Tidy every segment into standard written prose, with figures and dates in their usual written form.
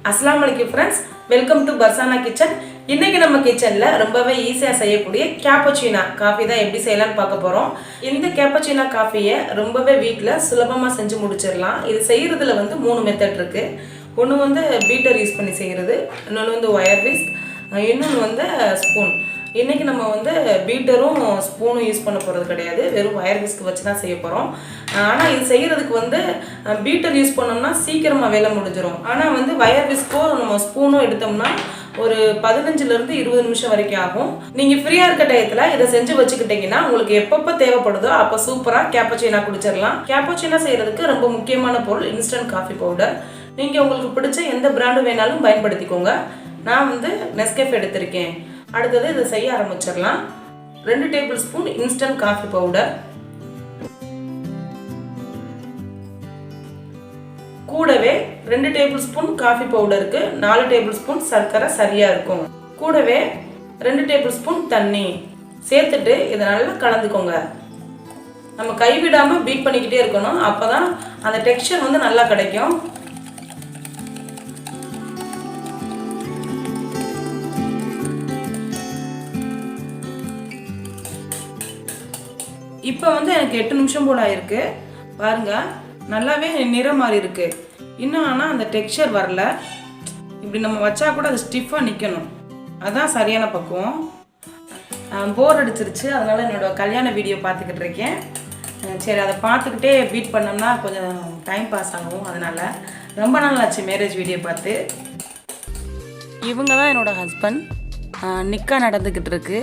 अस्सलाम वालेकुम friends, welcome to Barsana kitchen. இன்னைக்கு நம்ம கிச்சன்ல ரொம்பவே ஈஸியா செய்யக்கூடிய கேப்பச்சினோ காபி தான் எப்படி செய்யலாம்னு பார்க்க போறோம். இந்த கேப்பச்சினோ காபியை ரொம்பவே வீட்ல சுலபமா செஞ்சு முடிச்சிரலாம். இது செய்யிறதுல வந்து மூணு மெத்தட் இருக்கு. ஒன்னு வந்து பீட்டர் யூஸ் பண்ணி செய்யிறது, இன்னொன்னு வந்து வயர் விஸ்க், இன்னொன்னு வந்து ஸ்பூன். இன்னைக்கு நம்ம வந்து பீட்டரும் ஸ்பூனும் யூஸ் பண்ண போகிறது கிடையாது, வெறும் வயர் விஸ்க் வச்சு தான் செய்ய போகிறோம். ஆனால் இது செய்கிறதுக்கு வந்து பீட்டர் யூஸ் பண்ணோம்னா சீக்கிரமாக வேலை முடிஞ்சிடும். ஆனால் வந்து வயர் விஸ்க்கோ நம்ம ஸ்பூனும் எடுத்தோம்னா ஒரு 15லேருந்து 20 நிமிஷம் வரைக்கும் ஆகும். நீங்கள் ஃப்ரீயாக இருக்க டயத்தில் இதை செஞ்சு வச்சுக்கிட்டிங்கன்னா உங்களுக்கு எப்பப்போ தேவைப்படுதோ அப்போ சூப்பராக கேப்பச்சினோ குடிச்சிடலாம். கேப்பச்சினோ செய்கிறதுக்கு ரொம்ப முக்கியமான பொருள் இன்ஸ்டன்ட் காஃபி பவுடர். நீங்கள் உங்களுக்கு பிடிச்ச எந்த பிராண்டு வேணாலும் பயன்படுத்திக்கோங்க. நான் வந்து நெஸ்கேஃபே எடுத்திருக்கேன். அடுத்தது இதை செய்ய ஆரம்பிச்சிடலாம். 2 tablespoon instant coffee powder, கூடவே 2 டேபிள் ஸ்பூன் காஃபி பவுடருக்கு 4 டேபிள் ஸ்பூன் சர்க்கரை சரியா இருக்கும். கூடவே 2 டேபிள் ஸ்பூன் தண்ணி சேர்த்துட்டு இதை நல்லா கலந்துக்கோங்க. நம்ம கைவிடாம பீட் பண்ணிக்கிட்டே இருக்கணும், அப்பதான் அந்த டெக்ஸ்சர் வந்து நல்லா கிடைக்கும். இப்போ வந்து எனக்கு 8 நிமிஷம் போல ஆயிருக்கு. பாருங்க, நல்லாவே நிறம் மாறி இருக்கு. இன்னும் ஆனால் அந்த டெக்ஸ்சர் வரல. இப்படி நம்ம வச்சா கூட அது ஸ்டிஃபாக நிற்கணும், அதுதான் சரியான பக்குவம். போர் அடிச்சிருச்சு, அதனால என்னோட கல்யாண வீடியோ பார்த்துக்கிட்டு இருக்கேன். சரி, அதை பார்த்துக்கிட்டே பீட் பண்ணோம்னா கொஞ்சம் டைம் பாஸ் ஆகும். அதனால ரொம்ப நாள் ஆச்சு மேரேஜ் வீடியோ பார்த்து. இவங்க தான் என்னோட ஹஸ்பண்ட். நிக்கா நடந்துக்கிட்டு இருக்கு.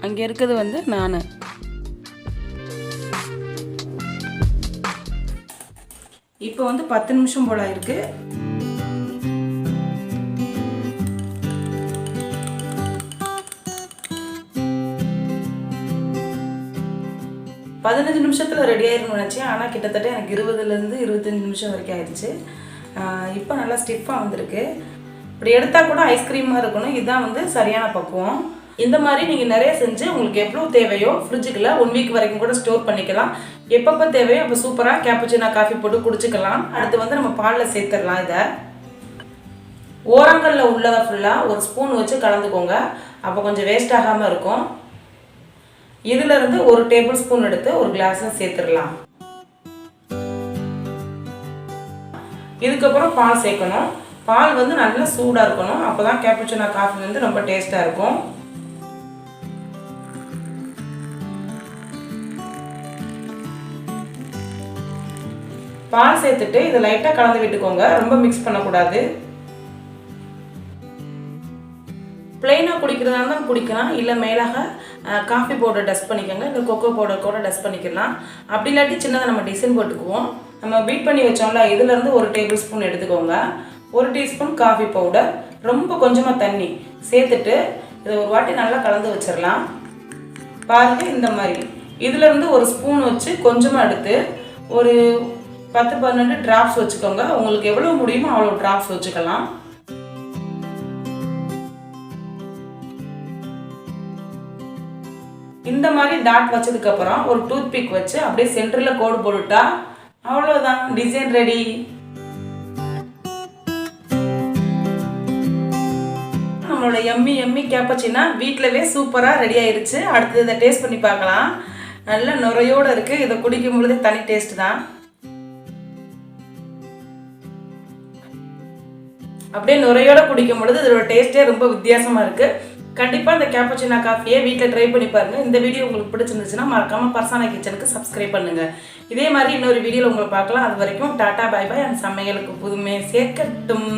அங்கே இருக்கிறது வந்து நான். இப்போ வந்து 10 நிமிஷம் போல இருக்கு. பதினஞ்சு நிமிஷத்துல ரெடி ஆயிரும்னு நினைச்சேன், ஆனால் கிட்டத்தட்ட எனக்கு 20லேருந்து 25 நிமிஷம் வரைக்கும் ஆயிடுச்சு. இப்போ நல்லா ஸ்டிஃபாக வந்திருக்கு. இப்படி எடுத்தால் கூட ஐஸ்கிரீமாக இருக்கணும். இதுதான் வந்து சரியான பக்குவம். இந்த மாதிரி நீங்கள் நிறைய செஞ்சு உங்களுக்கு எவ்வளோ தேவையோ ஃப்ரிட்ஜுக்குள்ள 1 வீக் வரைக்கும் கூட ஸ்டோர் பண்ணிக்கலாம். எப்பப்போ தேவையோ அப்போ சூப்பராக கேப்பச்சினோ காஃபி போட்டு குடிச்சிக்கலாம். அடுத்து வந்து நம்ம பாலில் சேர்த்துடலாம். இதை ஓரங்களில் உள்ளதை ஃபுல்லாக ஒரு ஸ்பூன் வச்சு கலந்துக்கோங்க, அப்போ கொஞ்சம் வேஸ்ட் ஆகாமல் இருக்கும். இதிலிருந்து 1 டேபிள் ஸ்பூன் எடுத்து ஒரு கிளாஸில் சேர்த்துடலாம். இதுக்கப்புறம் பால் சேர்க்கணும். பால் வந்து நல்லா சூடாக இருக்கணும், அப்போ தான் கேப்பச்சினோ காஃபி வந்து ரொம்ப டேஸ்ட்டாக இருக்கும். பால் சேர்த்துட்டு இதை லைட்டாக கலந்து விட்டுக்கோங்க, ரொம்ப மிக்ஸ் பண்ணக்கூடாது. பிளெயினாக குடிக்கிறதா இருந்தால் குடிக்கலாம், இல்லை மேலாக காஃபி பவுடர் டஸ்ட் பண்ணிக்கோங்க, இல்லை கொக்கோ பவுடர் கூட டஸ்ட் பண்ணிக்கலாம். அப்படி இல்லாட்டி சின்னதாக நம்ம டிசைன் போட்டுக்குவோம். நம்ம பீட் பண்ணி வச்சோம்ல, இதுலேருந்து 1 டேபிள் ஸ்பூன் எடுத்துக்கோங்க. 1 டீஸ்பூன் காஃபி பவுடர், ரொம்ப கொஞ்சமாக தண்ணி சேர்த்துட்டு இதை ஒரு வாட்டி நல்லா கலந்து வச்சிடலாம். பாருங்கள், இந்த மாதிரி இதுலேருந்து ஒரு ஸ்பூன் வச்சு கொஞ்சமாக எடுத்து ஒரு 10-12 டிராப்ஸ் வச்சுக்கோங்க. உங்களுக்கு எவ்வளோ முடியுமோ அவ்வளோ டிராப்ஸ் வச்சுக்கலாம். இந்த மாதிரி டாட் வச்சதுக்கு அப்புறம் ஒரு டூத் பிக் வச்சு அப்படியே சென்டரில் கோடு போட்டுட்டா அவ்வளோதான், டிசைன் ரெடி. நம்மளோட எம்மி கேப்பச்சினோ வீட்டிலவே சூப்பராக ரெடி ஆயிடுச்சு. அடுத்து இதை டேஸ்ட் பண்ணி பார்க்கலாம். நல்ல நுரையோடு இருக்குது. இதை குடிக்கும் பொழுது தனி டேஸ்ட் தான். அப்படியே நுரையோட குடிக்கும் பொழுது இதோட டேஸ்ட்டே ரொம்ப வித்தியாசமாக இருக்குது. கண்டிப்பாக இந்த கேப்பச்சினோ காஃபியை வீட்டில் ட்ரை பண்ணி பாருங்கள். இந்த வீடியோ உங்களுக்கு பிடிச்சிருந்துச்சுன்னா மறக்காமல் பர்சானா கிச்சனுக்கு சப்ஸ்கிரைப் பண்ணுங்கள். இதே மாதிரி இன்னொரு வீடியோவில் உங்களை பார்க்கலாம். அது வரைக்கும் டாட்டா, பை பை. அந்த சமையலுக்கு புதுமை சேர்க்கட்டும்.